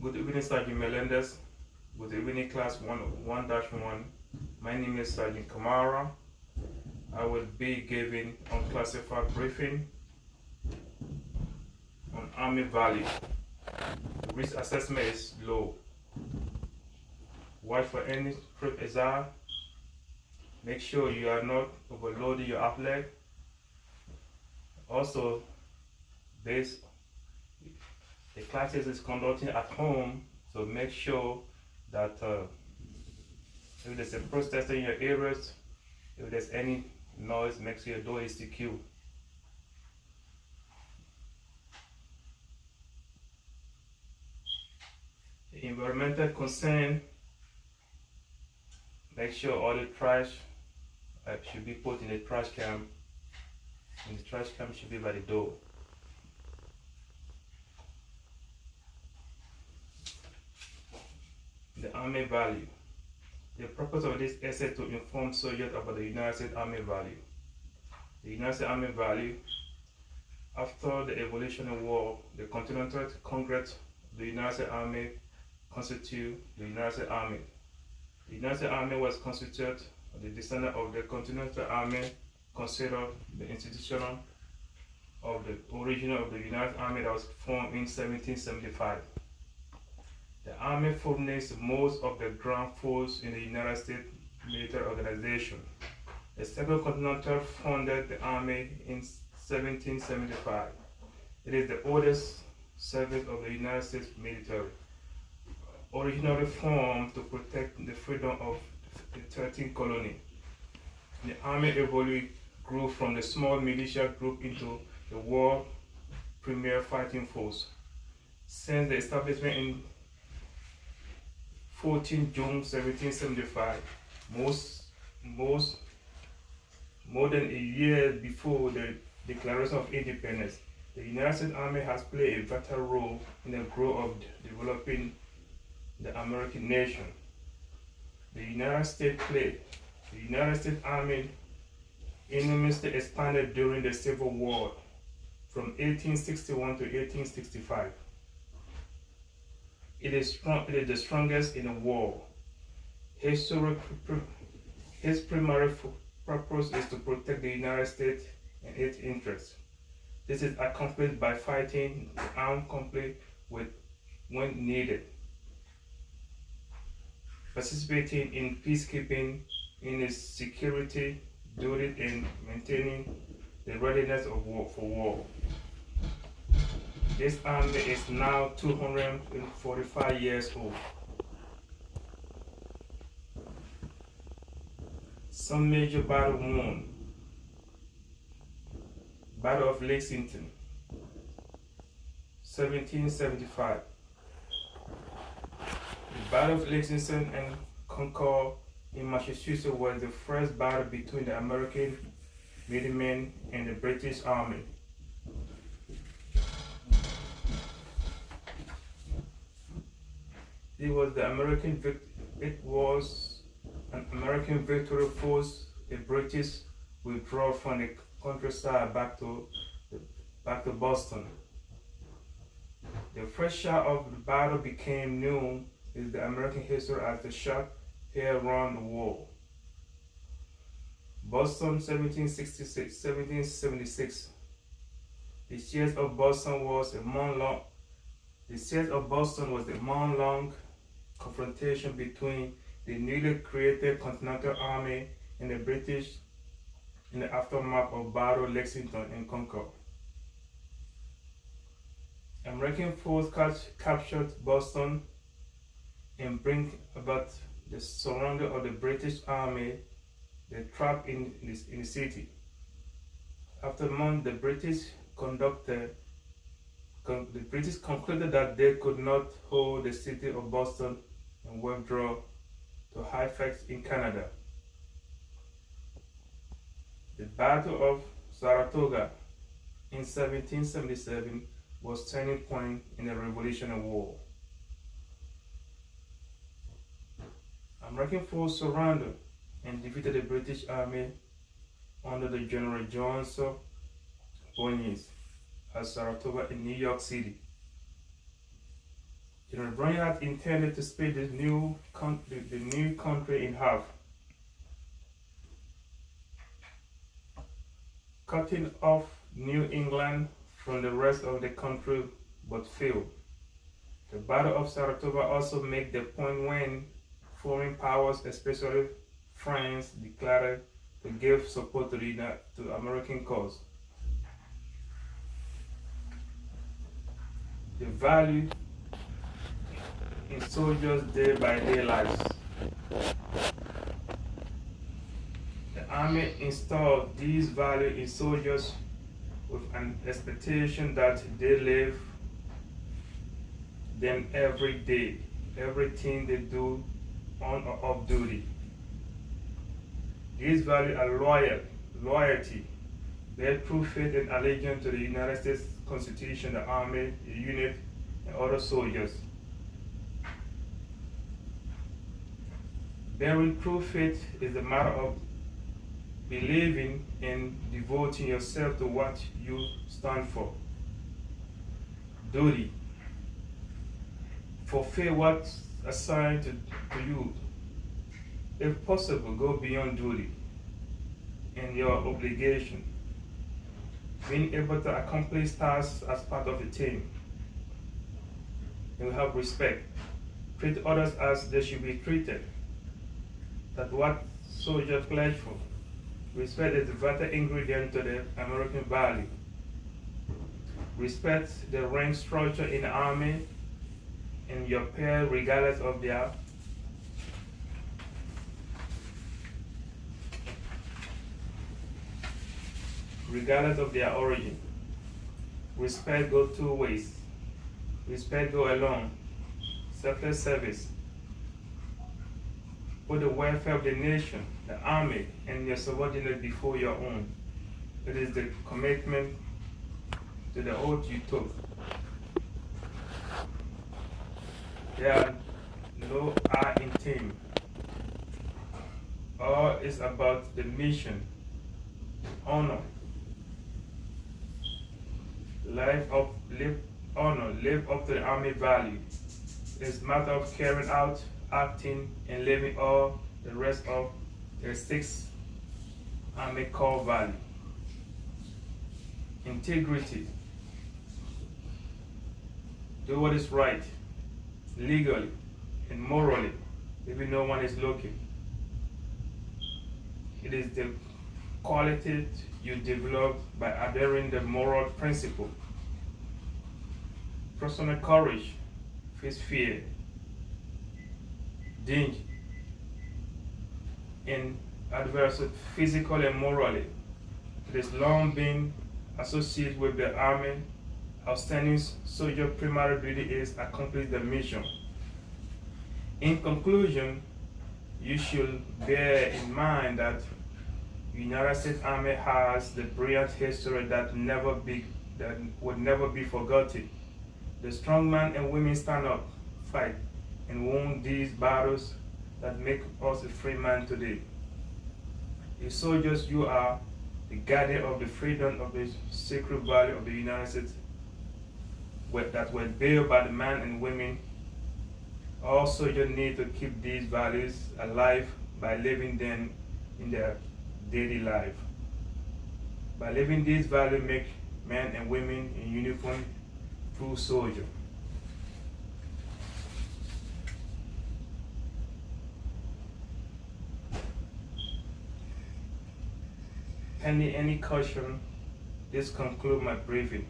Good evening, Sergeant Melendez. Good evening, Class 1-1. My name is Sergeant Kamara. I will be giving unclassified briefing on Army value. Risk assessment is low. Watch for any trip hazard. Make sure you are not overloading your outlet. Also, the classes is conducting at home, so make sure that if there's a protester in your areas, if there's any noise, make sure your door is secure. The environmental concern, make sure all the trash should be put in the trash can, and the trash can should be by the door. The Army value. The purpose of this essay is to inform soldiers about the United States Army value. The United States Army value, after the Evolutionary War, the Continental Congress of the United States Army constituted the United States Army. The United States Army was constituted, the descendant of the Continental Army, considered the institution of the origin of the United Army that was formed in 1775. The Army furnished most of the ground force in the United States military organization. The Second Continental founded the Army in 1775. It is the oldest service of the United States military, originally formed to protect the freedom of the 13th colony. The Army eventually grew from the small militia group into the world premier fighting force. Since the establishment in 14 June 1775, more than a year before the Declaration of Independence, the United States Army has played a vital role in the growth of developing the American nation. The United States Army enormously expanded during the Civil War from 1861 to 1865. It is the strongest in the world. Its primary purpose is to protect the United States and its interests. This is accomplished by fighting the armed conflict when needed, participating in peacekeeping, in its security duty, and maintaining the readiness for war. This army is now 245 years old. Some major battle won. Battle of Lexington, 1775. The Battle of Lexington and Concord in Massachusetts was the first battle between the American militiamen and the British Army. It was an American victory forced the British withdraw from the countryside back to Boston. The first shot of the battle became known in the American history as the shot heard around the world. Boston, 1776. The siege of Boston was a month-long confrontation between the newly created Continental Army and the British in the aftermath of Battle of Lexington and Concord. American forces captured Boston and bring about the surrender of the British Army, the trap in the city. After a month, the British concluded that they could not hold the city of Boston and withdraw to Halifax in Canada. The Battle of Saratoga in 1777 was a turning point in the Revolutionary War. American forces surrounded and defeated the British Army under the General John Bonnies at Saratoga in New York City. General Brainerd intended to split the new country in half, cutting off New England from the rest of the country, but failed. The Battle of Saratoga also made the point when foreign powers, especially France, declared to give support to the American cause. The value in soldiers' day-by-day lives. The Army installed these values in soldiers with an expectation that they live them every day, everything they do on or off duty. These values are loyalty, their true faith and allegiance to the United States Constitution, the Army, the unit, and other soldiers. Bearing true faith is a matter of believing and devoting yourself to what you stand for. Duty. Fulfill what's assigned to you. If possible, go beyond duty and your obligation. Being able to accomplish tasks as part of a team. You have respect. Treat others as they should be treated. That's what soldiers pledge for. Respect is the vital ingredient to the American value. Respect the rank structure in the Army and your peers regardless of their origin. Respect goes two ways. Respect goes alone. Selfless service. Put the welfare of the nation, the Army, and your subordinate before your own. It is the commitment to the oath you took. There are no I in team. All is about the honor. Live up to the Army value. It's a matter of carrying out, acting, and living all the rest of the 6 Army core value. Integrity. Do what is right, legally and morally, even no one is looking. It is the quality you develop by adhering the moral principle. Personal courage, face fear, danger, and adversity, physically and morally. It has long been associated with the Army. Outstanding soldier primary duty is accomplish the mission. In conclusion, you should bear in mind that the United States Army has the brilliant history that would never be forgotten. The strong men and women stand up, fight, and won these battles that make us a free man today. As soldiers, you are the guardian of the freedom of the sacred value of the United States that were built by the men and women. All soldiers need to keep these values alive by living them in their daily life. By living these values, make men and women in uniform true soldiers. Any question, this concludes my briefing.